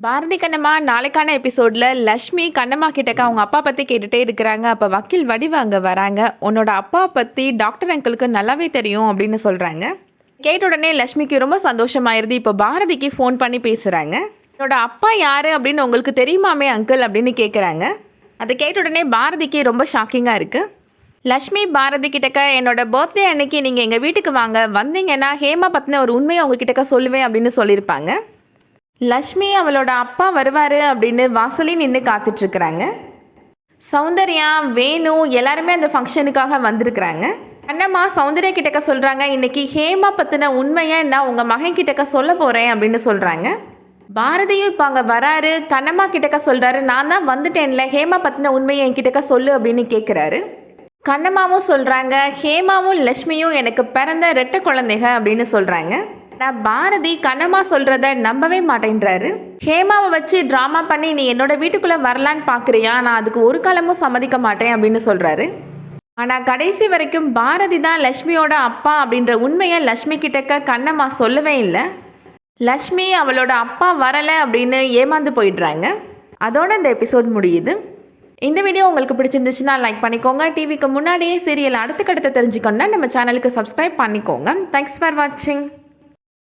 பாரதி கண்ணம்மா நாளைக்கான எபிசோட்ல லக்ஷ்மி கண்ணம்மா கிட்டக்க அவங்க அப்பா பற்றி கேட்டுகிட்டே இருக்கிறாங்க. அப்போ வக்கீல் வடிவு அங்கே வராங்க. உன்னோட அப்பா பற்றி டாக்டர் அங்கிளுக்கு நல்லாவே தெரியும் அப்படின்னு சொல்கிறாங்க. கேட்ட உடனே லக்ஷ்மிக்கு ரொம்ப சந்தோஷமாயிருது. இப்போ பாரதிக்கு ஃபோன் பண்ணி பேசுகிறாங்க. என்னோட அப்பா யார் அப்படின்னு உங்களுக்கு தெரியுமாமே அங்கிள் அப்படின்னு கேட்குறாங்க. அதை கேட்ட உடனே பாரதிக்கு ரொம்ப ஷாக்கிங்காக இருக்குது. லக்ஷ்மி பாரதி கிட்டக்க என்னோட பர்த்டே அன்னைக்கு நீங்கள் எங்கள் வீட்டுக்கு வாங்க, வந்தீங்கன்னா ஹேமா பற்றின ஒரு உண்மையை உங்ககிட்டக்க சொல்லுவேன் அப்படின்னு சொல்லியிருப்பாங்க. லக்ஷ்மி அவளோட அப்பா வருவார் அப்படின்னு வாசலே நின்று காத்துட்ருக்குறாங்க. சௌந்தர்யா, வேணு எல்லாருமே அந்த ஃபங்க்ஷனுக்காக வந்திருக்கிறாங்க. கண்ணம்மா சௌந்தர்யா கிட்டக்க சொல்கிறாங்க, இன்றைக்கி ஹேமா பற்றின உண்மையை நான் உங்கள் மகன் கிட்டக்க சொல்ல போகிறேன் அப்படின்னு சொல்கிறாங்க. பாரதியும் இப்போ அங்கே வராரு. கண்ணம்மா கிட்டக்க சொல்கிறாரு, நான் தான் வந்துட்டேன்ல, ஹேமா பற்றின உண்மையை என்கிட்டக்க சொல்லு அப்படின்னு கேட்குறாரு. கண்ணம்மாவும் சொல்கிறாங்க, ஹேமாவும் லக்ஷ்மியும் எனக்கு பிறந்த ரெட்டை குழந்தைங்க அப்படின்னு சொல்கிறாங்க. நான் பாரதி கண்ணம்மா சொல்கிறத நம்பவே மாட்டேன்றாரு. ஹேமாவை வச்சு ட்ராமா பண்ணி நீ என்னோட வீட்டுக்குள்ளே வரலான்னு பார்க்குறியா, நான் அதுக்கு ஒரு காலமும் சம்மதிக்க மாட்டேன் அப்படின்னு சொல்கிறாரு. ஆனால் கடைசி வரைக்கும் பாரதி தான் லக்ஷ்மியோட அப்பா அப்படின்ற உண்மையை லக்ஷ்மி கிட்டக்க கண்ணம்மா சொல்லவே இல்லை. லக்ஷ்மி அவளோட அப்பா வரலை அப்படின்னு ஏமாந்து போயிடுறாங்க. அதோட இந்த எபிசோட் முடியுது. இந்த வீடியோ உங்களுக்கு பிடிச்சிருந்துச்சுன்னா லைக் பண்ணிக்கோங்க. டிவிக்கு முன்னாடியே சீரியல் அடுத்த கட்டத்தை தெரிஞ்சுக்கணுன்னா நம்ம சேனலுக்கு சப்ஸ்கிரைப் பண்ணிக்கோங்க. தேங்க்ஸ் ஃபார் வாட்சிங்.